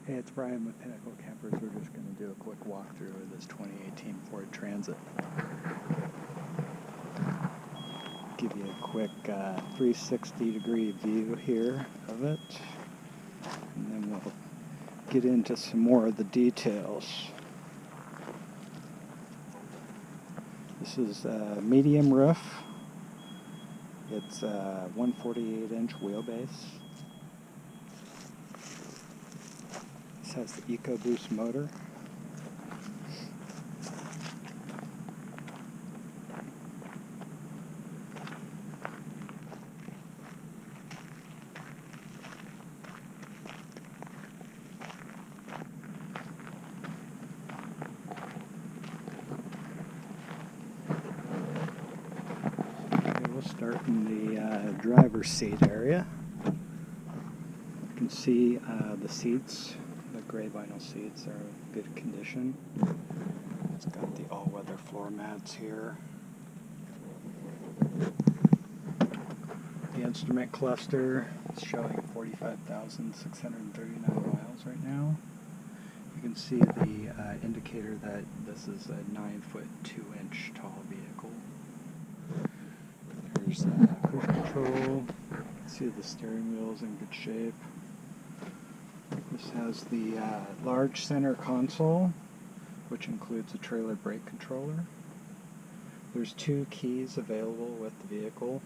Hey, it's Brian with Pinnacle Campers. We're just going to do a quick walkthrough of this 2018 Ford Transit. Give you a quick 360-degree view here of it, and then we'll get into some more of the details. This is a medium roof. It's a 148-inch wheelbase. This has the EcoBoost motor. We'll start in the driver's seat area. You can see the seats, the gray vinyl seats, are in good condition. It's got the all-weather floor mats here. The instrument cluster is showing 45,639 miles right now. You can see the indicator that this is a 9-foot 2-inch tall vehicle. There's cruise control. You can see the steering wheel's in good shape. This has the large center console, which includes a trailer brake controller. There's 2 keys available with the vehicle.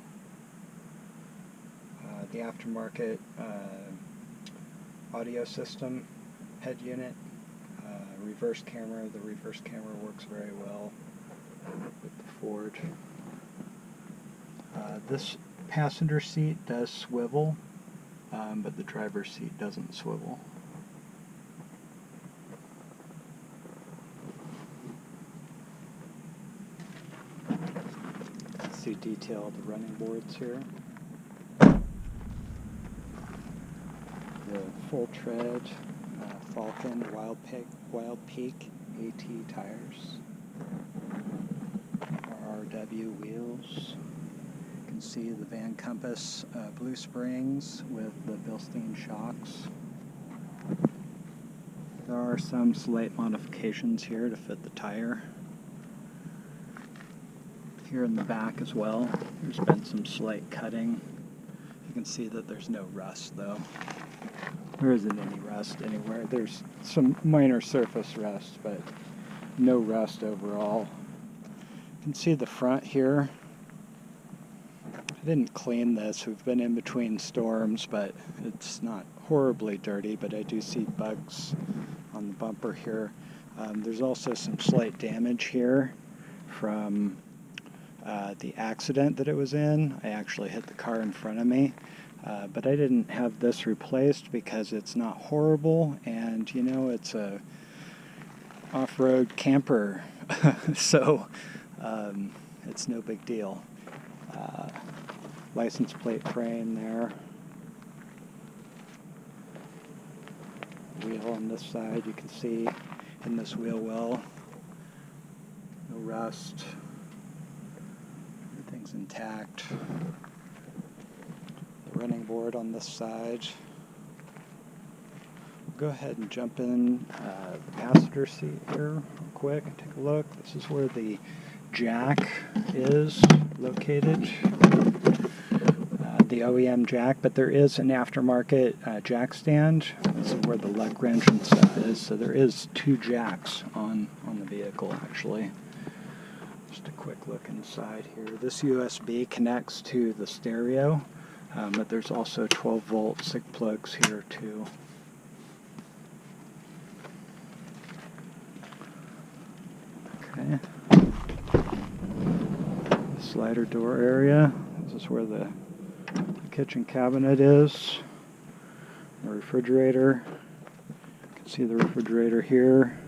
The aftermarket audio system, head unit, reverse camera. The reverse camera works very well with the Ford. This passenger seat does swivel, but the driver's seat doesn't swivel. See detail of the running boards here. The full tread Falcon Wild Peak AT tires. RRW wheels. You can see the Van Compass blue springs with the Bilstein shocks. There are some slight modifications here to fit the tire. Here in the back as well, there's been some slight cutting. You can see that there's no rust though. There isn't any rust anywhere. There's some minor surface rust, but no rust overall. You can see the front here. I didn't clean this. We've been in between storms, but it's not horribly dirty, but I do see bugs on the bumper here. There's also some slight damage here from the accident that it was in. I actually hit the car in front of me, but I didn't have this replaced because it's not horrible, and you know, it's a off-road camper, so it's no big deal. License plate frame there. Wheel on this side, you can see in this wheel well, no rust. Everything's intact. The running board on this side. We'll go ahead and jump in the passenger seat here real quick and take a look. This is where the jack is located. The OEM jack, but there is an aftermarket jack stand. This is where the lug wrench and stuff is. So there is 2 jacks on the vehicle actually. Just a quick look inside here. This USB connects to the stereo, but there's also 12-volt SIG plugs here too. Okay. Slider door area. This is where the kitchen cabinet is. The refrigerator. You can see the refrigerator here.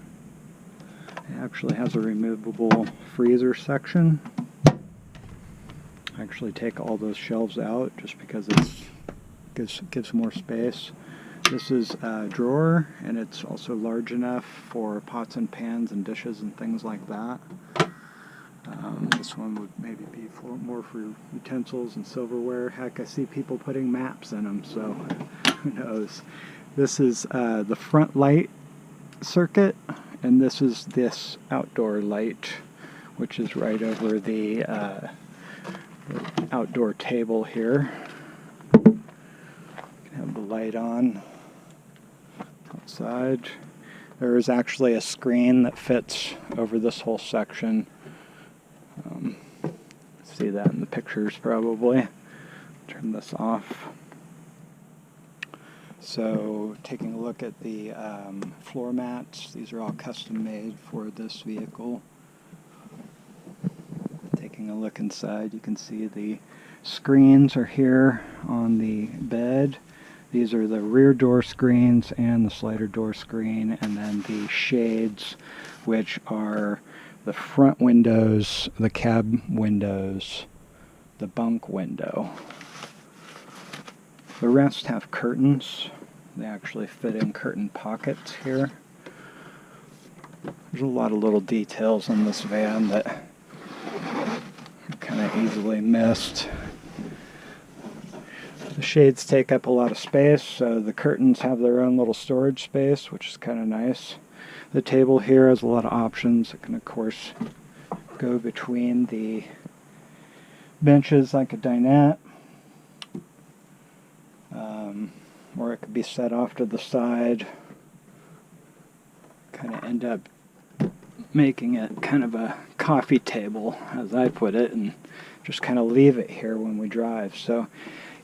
It actually has a removable freezer section. I actually take all those shelves out just because it gives more space. This is a drawer, and it's also large enough for pots and pans and dishes and things like that. This one would maybe be more for utensils and silverware. Heck, I see people putting maps in them, so who knows. This is the front light circuit, and this is this outdoor light, which is right over the outdoor table here. You can have the light on outside. There is actually a screen that fits over this whole section. See that in the pictures probably. Turn this off. So taking a look at the floor mats, these are all custom made for this vehicle. Taking a look inside, you can see the screens are here on the bed. These are the rear door screens and the slider door screen, and then the shades, which are the front windows, the cab windows, the bunk window. The rest have curtains. They actually fit in curtain pockets here. There's a lot of little details in this van that are kind of easily missed. The shades take up a lot of space, so the curtains have their own little storage space, which is kind of nice. The table here has a lot of options. It can, of course, go between the benches like a dinette, or it could be set off to the side. Kind of end up making it kind of a coffee table, as I put it, and just kind of leave it here when we drive. So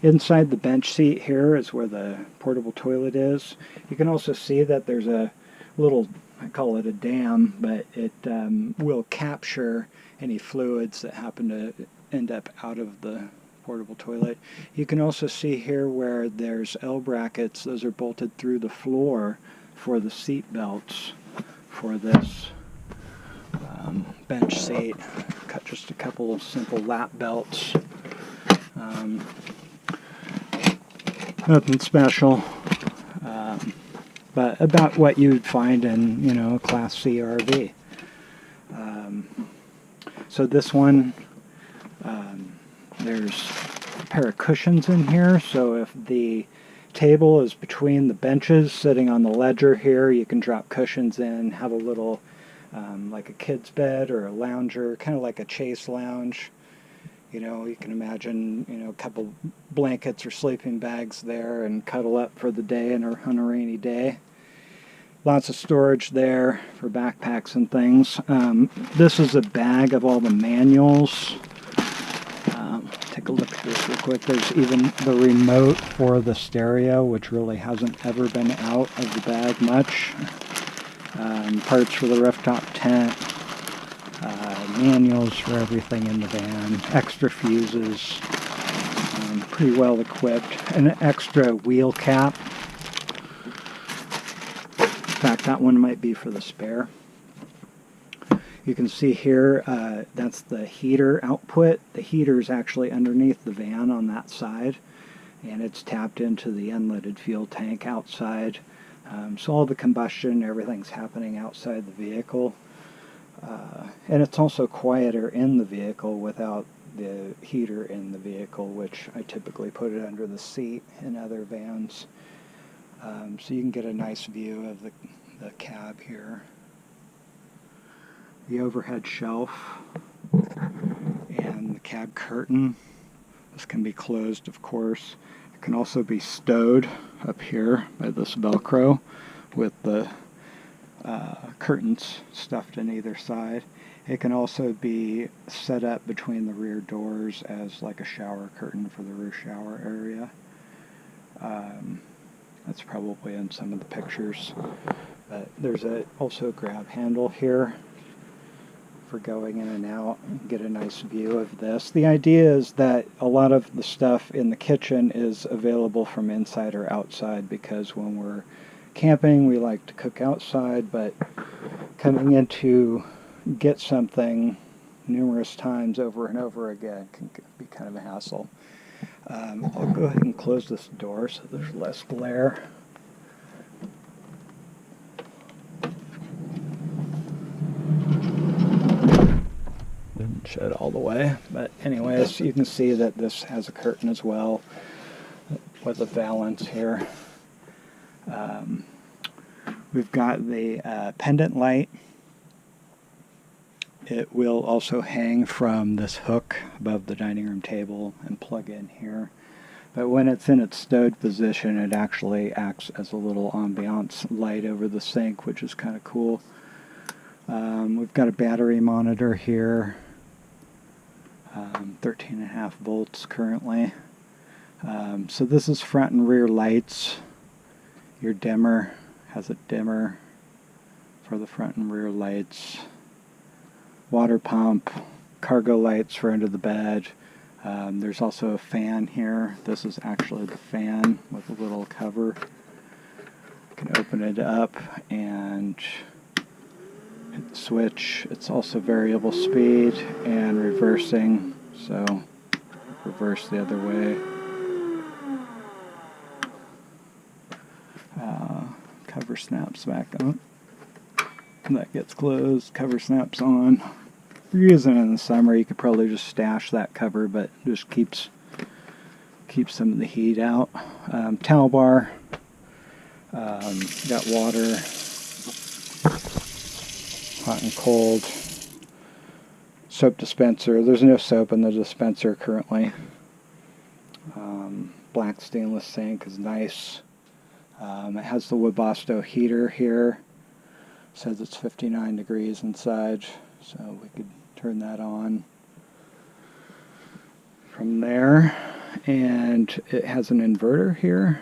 inside the bench seat here is where the portable toilet is. You can also see that there's a little, I call it a dam, but it will capture any fluids that happen to end up out of the portable toilet. You can also see here where there's L brackets. Those are bolted through the floor for the seat belts for this bench seat. Cut just a couple of simple lap belts. Nothing special, but about what you'd find in, you know, a Class C RV. So this one, there's a pair of cushions in here, so if the table is between the benches sitting on the ledger here, you can drop cushions in, have a little like a kid's bed or a lounger, kind of like a chase lounge. You know, you can imagine, you know, a couple blankets or sleeping bags there and cuddle up for the day on a rainy day. Lots of storage there for backpacks and things. This is a bag of all the manuals. Take a look at this real quick. There's even the remote for the stereo, which really hasn't ever been out of the bag much. Parts for the rooftop tent. Manuals for everything in the van, extra fuses, pretty well equipped, an extra wheel cap. In fact, that one might be for the spare. You can see here, that's the heater output. The heater is actually underneath the van on that side, and it's tapped into the unleaded fuel tank outside. So all the combustion, everything's happening outside the vehicle. And it's also quieter in the vehicle without the heater in the vehicle, which I typically put it under the seat in other vans. So you can get a nice view of the cab here. The overhead shelf and the cab curtain. This can be closed, of course. It can also be stowed up here by this Velcro with the curtains stuffed in either side. It can also be set up between the rear doors as like a shower curtain for the rear shower area. That's probably in some of the pictures. But there's also a grab handle here for going in and out. Get a nice view of this. The idea is that a lot of the stuff in the kitchen is available from inside or outside, because when we're camping we like to cook outside, but coming in to get something numerous times over and over again can be kind of a hassle. I'll go ahead and close this door so there's less glare. Didn't shed all the way, but anyways, you can see that this has a curtain as well with a valance here. We've got the pendant light. It will also hang from this hook above the dining room table and plug in here. But when it's in its stowed position, it actually acts as a little ambiance light over the sink, which is kind of cool. We've got a battery monitor here, 13.5 volts currently. So this is front and rear lights. Your dimmer has a dimmer for the front and rear lights. Water pump, cargo lights for under the bed. There's also a fan here. This is actually the fan with a little cover. You can open it up and hit the switch. It's also variable speed and reversing, so reverse the other way. Cover snaps back on. That gets closed. Cover snaps on. If you're using it in the summer, you could probably just stash that cover, but just keeps some of the heat out. Towel bar. Got water, hot and cold. Soap dispenser. There's no soap in the dispenser currently. Black stainless sink is nice. It has the Webasto heater here. Says it's 59 degrees inside, so we could turn that on from there. And it has an inverter here,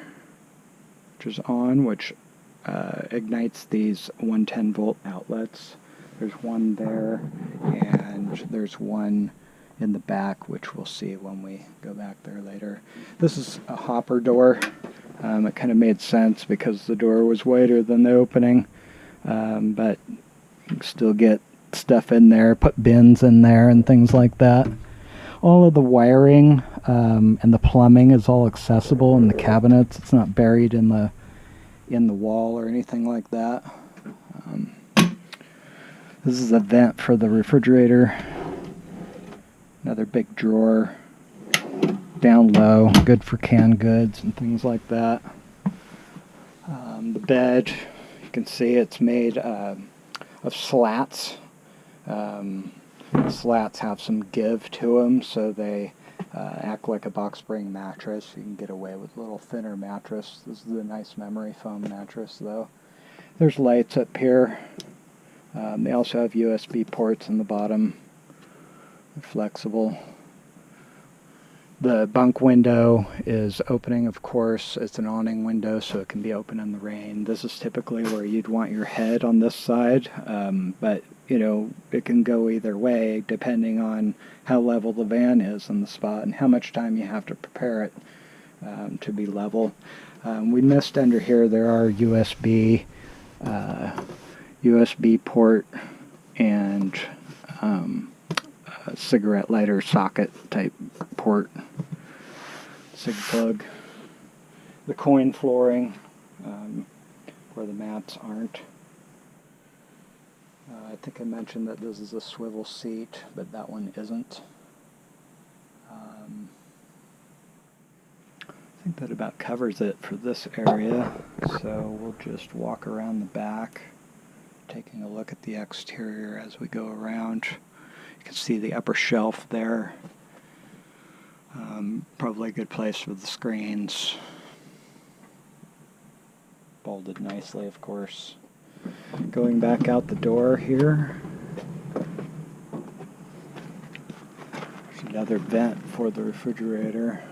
which is on, which ignites these 110 volt outlets. There's one there, and there's one in the back, which we'll see when we go back there later. This is a hopper door. It kind of made sense because the door was wider than the opening, but you can still get stuff in there, put bins in there and things like that. All of the wiring and the plumbing is all accessible in the cabinets. It's not buried in the wall or anything like that. This is a vent for the refrigerator. Another big drawer down low, good for canned goods and things like that. The bed, you can see it's made of slats. The slats have some give to them, so they act like a box spring mattress. You can get away with a little thinner mattress. This is a nice memory foam mattress, though. There's lights up here. They also have USB ports in the bottom. They're flexible. The bunk window is opening, of course. It's an awning window, so it can be open in the rain. This is typically where you'd want your head on this side, but you know, it can go either way depending on how level the van is in the spot and how much time you have to prepare it to be level. We missed under here, there are USB port and cigarette lighter socket type port, sig plug. The coin flooring where the mats aren't. I think I mentioned that this is a swivel seat, but that one isn't. I think that about covers it for this area, so we'll just walk around the back, taking a look at the exterior as we go around. You can see the upper shelf there. Probably a good place for the screens. Bolted nicely, of course. Going back out the door here. There's another vent for the refrigerator.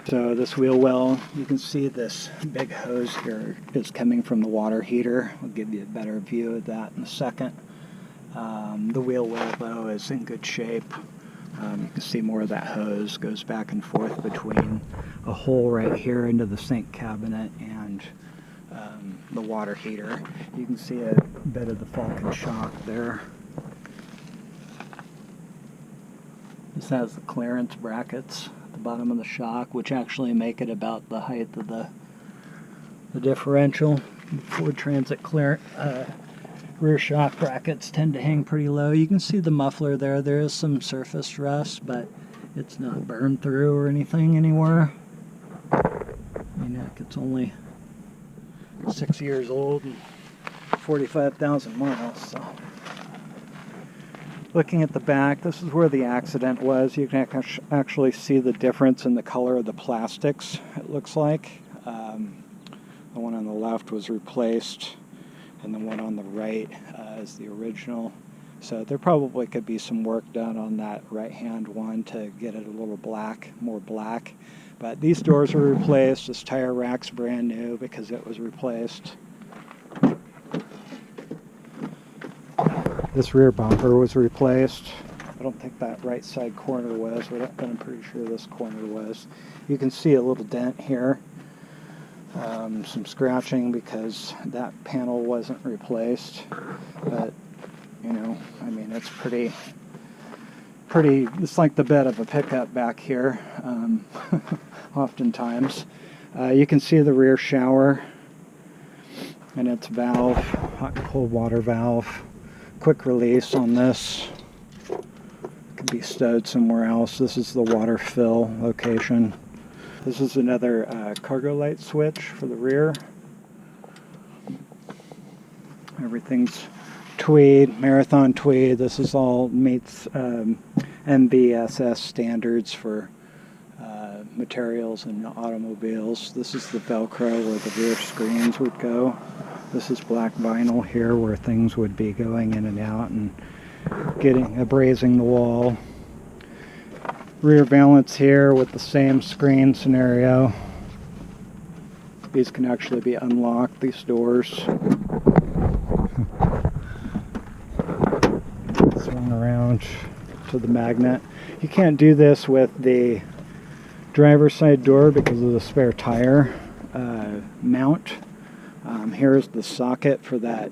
So this wheel well, you can see this big hose here is coming from the water heater. I'll give you a better view of that in a second. The wheel well, though, is in good shape. You can see more of that hose goes back and forth between a hole right here into the sink cabinet and the water heater. You can see a bit of the Falcon shock there. This has the clearance brackets at the bottom of the shock, which actually make it about the height of the differential. Ford Transit rear shock brackets tend to hang pretty low. You can see the muffler there. There is some surface rust, but it's not burned through or anything anywhere. You know, It's only 6 years old and 45,000 miles. So, looking at the back, this is where the accident was. You can actually see the difference in the color of the plastics, it looks like. The one on the left was replaced, and the one on the right is the original. So there probably could be some work done on that right-hand one to get it a little black, more black. But these doors were replaced. This tire rack's brand new because it was replaced. This rear bumper was replaced. I don't think that right side corner was, but I'm pretty sure this corner was. You can see a little dent here. Some scratching because that panel wasn't replaced. But, you know, I mean, it's pretty, it's like the bed of a pickup back here, oftentimes. You can see the rear shower and its valve, hot and cold water valve. Quick release on this. It could be stowed somewhere else. This is the water fill location. This is another cargo light switch for the rear. Everything's tweed, marathon tweed. This is all meets MBSS standards for materials and automobiles. This is the Velcro where the rear screens would go. This is black vinyl here where things would be going in and out and abrasing the wall. Rear valance here with the same screen scenario. These can actually be unlocked, these doors. Swing around to the magnet. You can't do this with the driver's side door because of the spare tire mount. Here's the socket for that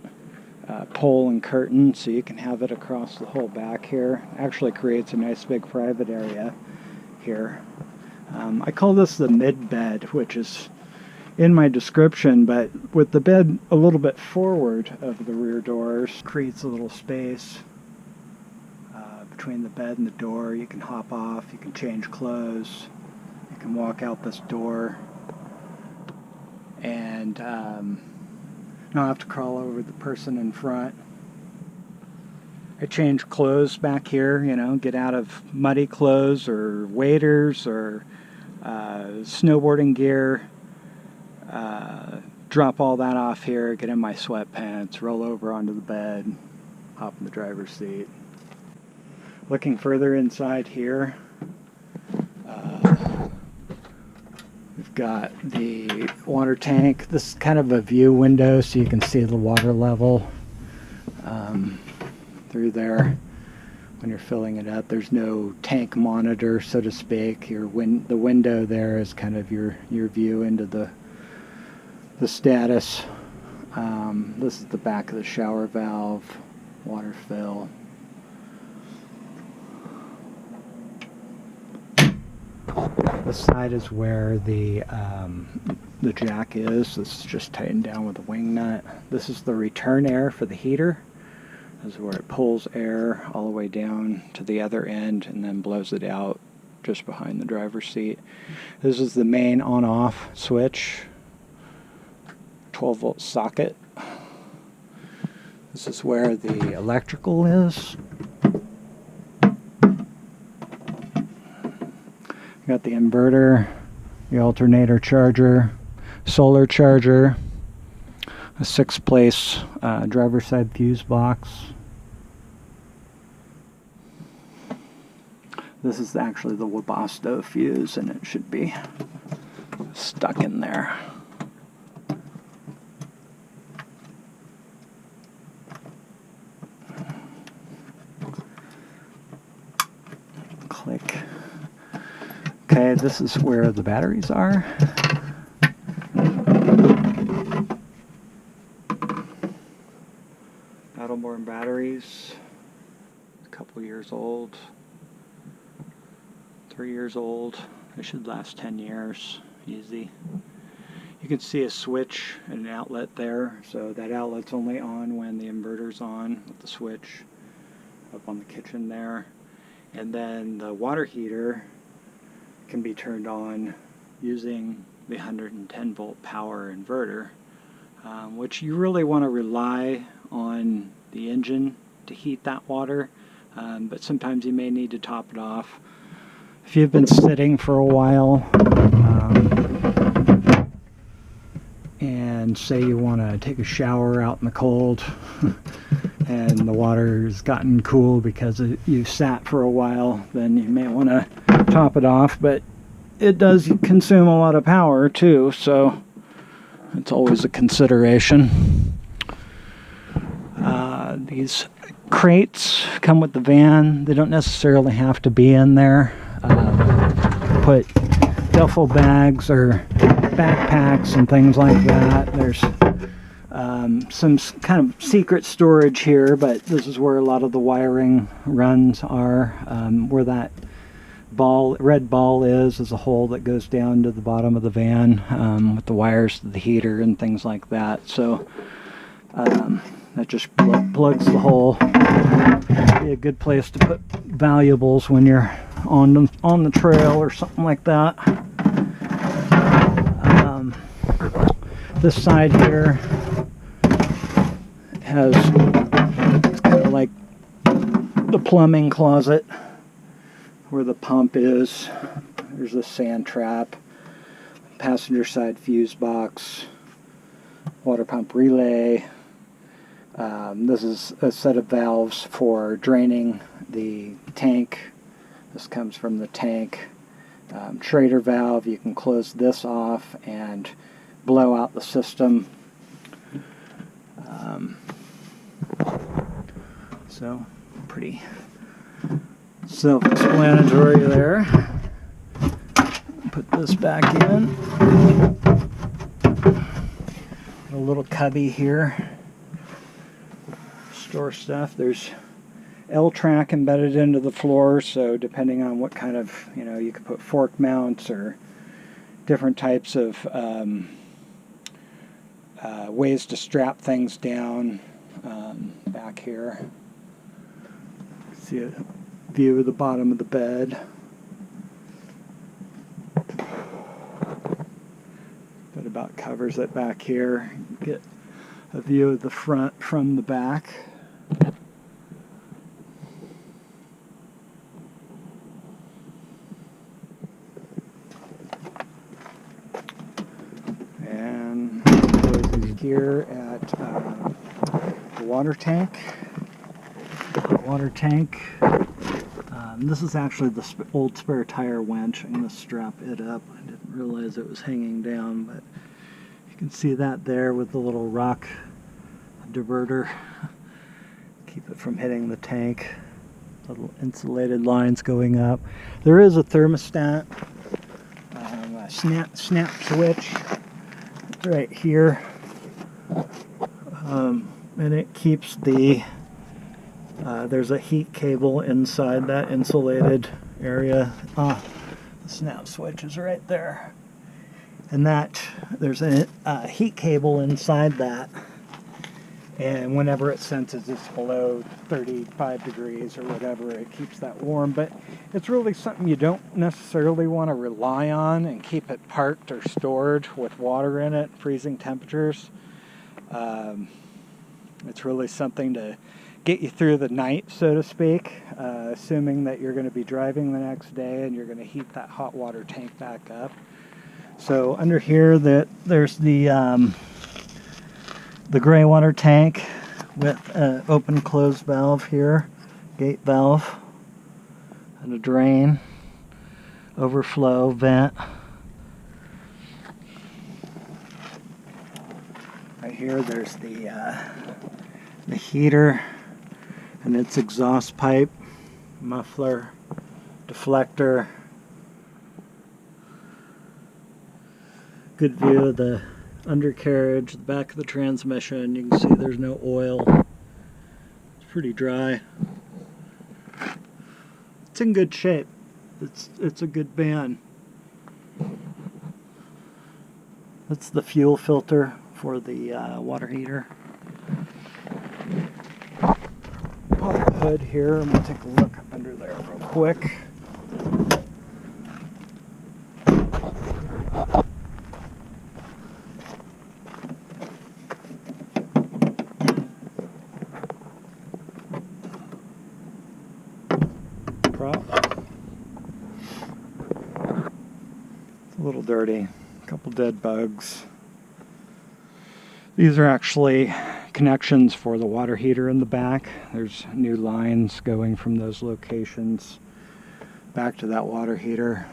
pole and curtain, so you can have it across the whole back here. Actually creates a nice big private area here. I call this the mid bed, which is in my description, but with the bed a little bit forward of the rear doors, creates a little space between the bed and the door. You can hop off, you can change clothes, you can walk out this door, and not have to crawl over the person in front. I change clothes back here, you know, get out of muddy clothes or waders or snowboarding gear, drop all that off here, get in my sweatpants, roll over onto the bed, hop in the driver's seat. Looking further inside here, we've got the water tank. This is kind of a view window so you can see the water level through there when you're filling it up. There's no tank monitor, so to speak. The window there is kind of your view into the status. This is the back of the shower valve, water fill. This side is where the jack is. This is just tightened down with a wing nut. This is the return air for the heater. This is where it pulls air all the way down to the other end and then blows it out just behind the driver's seat. This is the main on-off switch. 12-volt socket. This is where the electrical is. Got the inverter, the alternator charger, solar charger, a 6-place driver's side fuse box. This is actually the Webasto fuse, and it should be stuck in there. Click. Okay, this is where the batteries are. Battleborn batteries, a couple years old, 3 years old. They should last 10 years, easy. You can see a switch and an outlet there, so that outlet's only on when the inverter's on with the switch up on the kitchen there. And then the water heater can be turned on using the 110 volt power inverter, which you really want to rely on the engine to heat that water, but sometimes you may need to top it off. If you've been sitting for a while, and say you want to take a shower out in the cold, and the water's gotten cool because you sat for a while, then you may want to top it off. But it does consume a lot of power too, so it's always a consideration. These crates come with the van. They don't necessarily have to be in there. Put duffel bags or backpacks and things like that. There's some kind of secret storage here, but this is where a lot of the wiring runs are. Where that red ball is a hole that goes down to the bottom of the van, with the wires to the heater and things like that. So that just plugs the hole. Be a good place to put valuables when you're on the trail or something like that. This side here has, it's kind of like the plumbing closet where the pump is. There's a sand trap, passenger side fuse box, water pump relay. This is a set of valves for draining the tank. This comes from the tank. Trader valve, you can close this off and blow out the system. So pretty self-explanatory there. Put this back in. A little cubby here. Store stuff. There's L-track embedded into the floor, so depending on what kind of, you could put fork mounts or different types of ways to strap things down. Back here, see a view of the bottom of the bed. That about covers it back here. Get a view of the front from the back. And closes here at the water tank. This is actually the old spare tire winch. I'm going to strap it up. I didn't realize it was hanging down, but you can see that there with the little rock diverter. Keep it from hitting the tank. Little insulated lines going up. There is a thermostat, a snap switch. It's right here, and it keeps the there's a heat cable inside that insulated area. The snap switch is right there, and there's a heat cable inside that, and whenever it senses it's below 35 degrees or whatever, it keeps that warm. But it's really something you don't necessarily want to rely on and keep it parked or stored with water in it, freezing temperatures. It's really something to get you through the night, so to speak, assuming that you're going to be driving the next day and you're going to heat that hot water tank back up. So under here, there's the gray water tank with an open close valve here, gate valve, and a drain, overflow vent. Right here, there's the heater and its exhaust pipe, muffler, deflector. Good view of the undercarriage, the back of the transmission. You can see there's no oil. It's pretty dry. It's in good shape. It's a good van. That's the fuel filter for the water heater. Pop the hood here. I'm going to take a look under there real quick. prop. It's a little dirty. A couple dead bugs. These are actually connections for the water heater in the back. There's new lines going from those locations back to that water heater.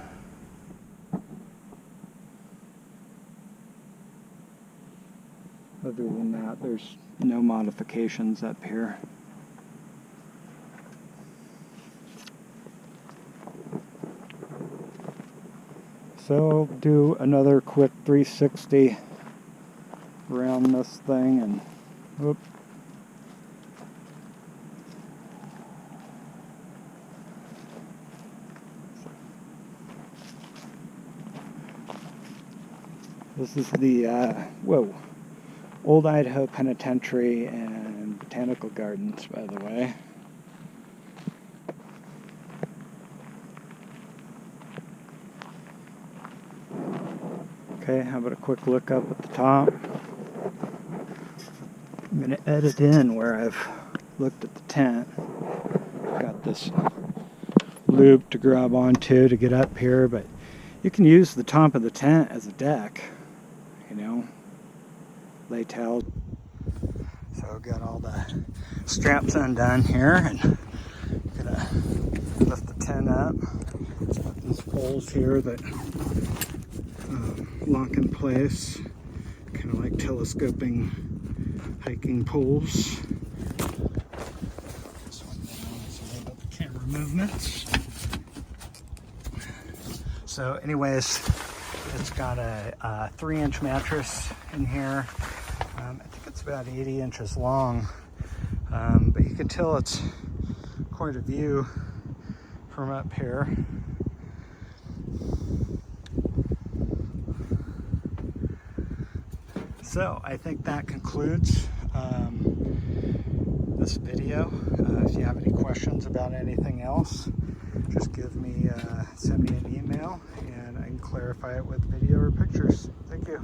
Other than that, there's no modifications up here. So do another quick 360 around this thing and whoop. This is the Old Idaho Penitentiary and Botanical Gardens, by the way. Okay, how about a quick look up at the top? I'm going to edit in where I've looked at the tent. Got this loop to grab onto to get up here, but you can use the top of the tent as a deck, you know, lay towels. So got all the straps undone here, and gonna lift the tent up. Got these poles here that lock in place, kind of like telescoping hiking poles. This one down, so a little bit of the camera movements. So anyways, it's got a 3-inch mattress in here. I think it's about 80 inches long, but you can tell it's quite a view from up here. So I think that concludes this video. If you have any questions about anything else, just send me an email and I can clarify it with video or pictures. Thank you.